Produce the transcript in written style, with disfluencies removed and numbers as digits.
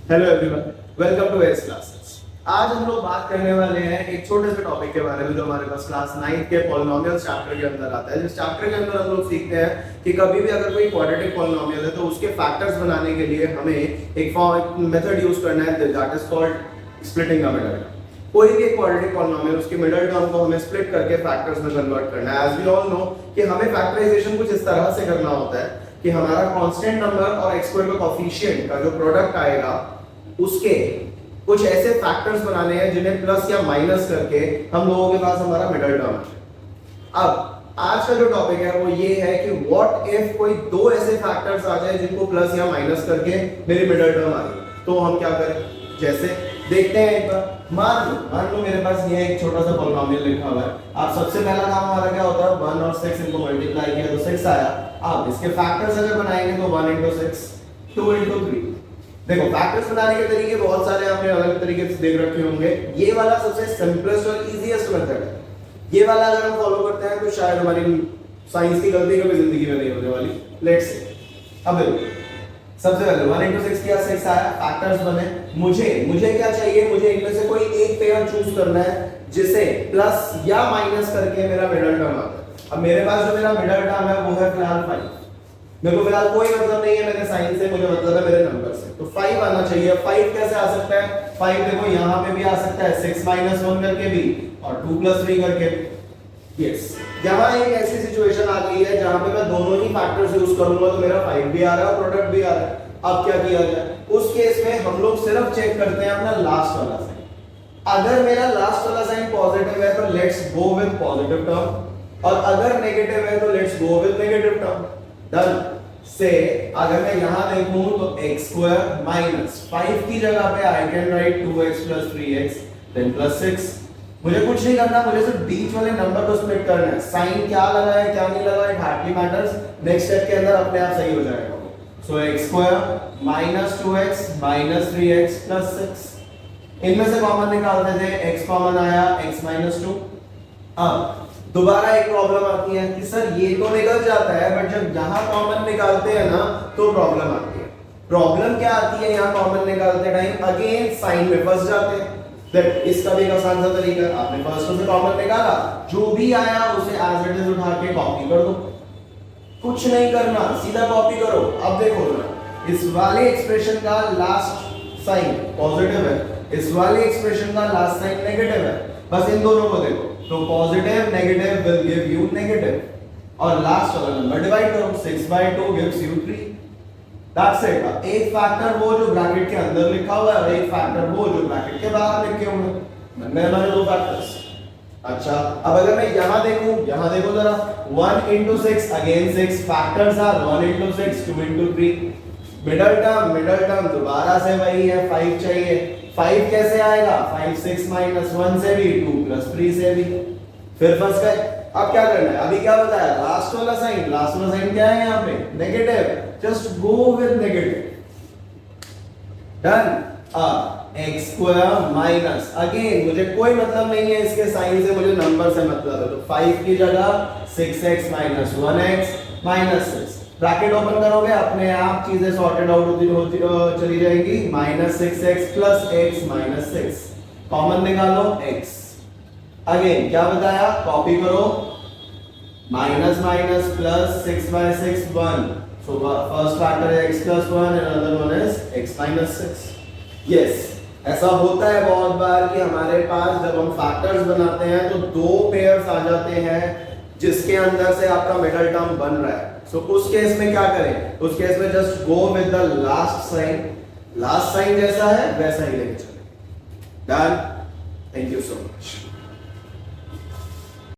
Hello everyone, welcome to Ace classes. आज हम लोग बात करने वाले हैं एक छोटे से टॉपिक के बारे में जो हमारे पास क्लास 9 के पॉलिनोमियल्स चैप्टर के अंदर आता है। जिस चैप्टर के अंदर हम लोग सीखते हैं कि कभी भी अगर कोई क्वाड्रेटिक पॉलिनोमियल है तो उसके फैक्टर्स बनाने के लिए हमें एक मेथड यूज करना है that is called splitting the middle term. कोई भी एक क्वाड्रेटिक पॉलिनोमियल उसके मिडल टर्म को हमें स्प्लिट करके फैक्टर्स में कन्वर्ट करना है। एज वी ऑल नो कि हमें फैक्टराइजेशन कुछ इस तरह से करना होता है कि हमारा कांस्टेंट नंबर और x स्क्वायर का कोएफिशिएंट का जो प्रोडक्ट आएगा उसके कुछ ऐसे फैक्टर्स बनाने हैं जिन्हें प्लस या माइनस करके हम लोगों के पास हमारा मिडल टर्म है। अब आज का जो टॉपिक है वो ये है कि व्हाट इफ कोई दो ऐसे फैक्टर्स आ जाए जिनको प्लस या माइनस करके मेरी मिडल टर्म आ गई, तो हम क्या करें। जैसे देखते हैं एक बार, मान लो मेरे पास ये एक छोटा सा पॉलिनोमियल लिखा हुआ है। आप सबसे पहला काम हमारा क्या होता है, 1 और 6 इनको मल्टीप्लाई किया तो 6 आया। आप इसके फैक्टर्स अगर बनाएंगे तो 1 into 6, 2 into 3। देखो फैक्टर्स बनाने के तरीके बहुत सारे आपने अलग तरीके से देख रखे होंगे। ये वाला सबसे सिंपलेस्ट और इजीएस्ट मेथड है। ये वाला अगर हम फॉलो करते हैं तो शायद हमारी साइंस की गलती कभी जिंदगी में नहीं होने वाली। लेट्स से अब देखो सबसे पहले 1 into 6 किया, 6 आया, फैक्टर्स बने। मुझे क्या चाहिए, मुझे इनमें से कोई एक पेयर चूज करना है जिसे प्लस या माइनस करके मेरा मिडल टर्म आता है। अब मेरे पास जो मेरा मिडल टर्म है वो है फिलहाल 5। मेरे को फिलहाल कोई मतलब नहीं है मेरे साइन से, मुझे मतलब है मेरे नंबर से, तो 5 आना चाहिए। 5 कैसे आ सकता है, 5 देखो यहाँ पे भी आ सकता है 6 minus 1 करके भी और 2 plus 3 करके। यस, यहाँ एक ऐसी सिचुएशन आ गई है जहां पे मैं दोनों ही फैक्टर्स यूज करूंगा तो मेरा 5 भी आ रहा है और प्रोडक्ट भी आ रहा है। अब क्या किया जाए, उस केस में हम लोग सिर्फ चेक करते हैं अपना लास्ट वाला साइन। अगर मेरा लास्ट वाला साइन पॉजिटिव है तो let's go with positive term, और अगर नेगेटिव है तो let's go with negative term. Done. से अगर मैं यहां देखूं तो x स्क्वायर माइनस 5 की जगह पे I can write 2x plus 3x then plus 6। मुझे कुछ नहीं करना, मुझे सिर्फ बीच वाले नंबर को स्प्लिट करना है। साइन क्या लगा है क्या नहीं लगा, it hardly matters. Next step के अंदर अपने आप सही हो जाएगा। सो x square minus 2x minus 3x plus 6। इनमें से कॉमन निकालते थे, x कॉमन आया, x minus 2। अब दोबारा एक प्रॉब्लम आती है कि सर ये तो निकल जाता है बट जब यहां कॉमन निकालते हैं ना तो प्रॉब्लम आती है। प्रॉब्लम क्या आती है, यहां कॉमन निकालते टाइम अगेन साइन में फंस जाते हैं। दैट इसका भी एक आसान सा तरीका है, आपने फर्स्ट से कॉमन निकाला, जो भी आया उसे एज इट इज उठा के कॉपी कर दो। कुछ नहीं करना, सीधा कॉपी करो। अब देखो ना, इस वाले एक्सप्रेशन का लास्ट साइन पॉजिटिव है, इस वाले एक्सप्रेशन का लास्ट साइन नेगेटिव है। बस इन दोनों को देखो तो positive negative will give you negative और लास्ट वाला नंबर डिवाइड करो, 6/2 गिव्स यू 3। That's it. एक फैक्टर वो जो ब्रैकेट के अंदर लिखा हुआ है और एक फैक्टर वो जो ब्रैकेट के बाहर लिखे हुए हैं। मैंने हमारे दो फैक्टर्स। अच्छा, अब अगर मैं यहां देखो जरा, 1 into 6 again 6 factors are 1 into 6 2 into 3। Middle term दोबारा से वही है, 5 चाहिए। 5 कैसे आएगा, 5 6 minus 1 से भी 2 plus 3 से भी। फिर फंस गए। अब क्या करना है, अभी क्या बताया, लास्ट वाला साइन क्या है यहाँ पे, negative. Just go with negative. Done. अब x स्क्वायर माइनस, अगेन मुझे कोई मतलब नहीं है इसके साइन से, मुझे नंबर से मतलब है। तो 5 की जगह 6x minus 1x minus 6। Bracket open करोगे अपने आप चीजें सॉर्टेड आउट होती चली जाएगी। -6x plus x minus 6 common निकालो x। अगेन क्या बताया, कॉपी करो, minus minus plus 6/6 1। So first factor है x plus 1 and another one is x minus 6। Yes, ऐसा होता है बहुत बार कि हमारे पास जब हम फैक्टर्स बनाते हैं तो दो पेयर्स आ जाते हैं जिसके अंदर से आपका मिडल टर्म बन रहा है। सो उस केस में क्या करें, उस केस में just go with the last sign जैसा है वैसा ही लेके चले। Done. Thank you so much.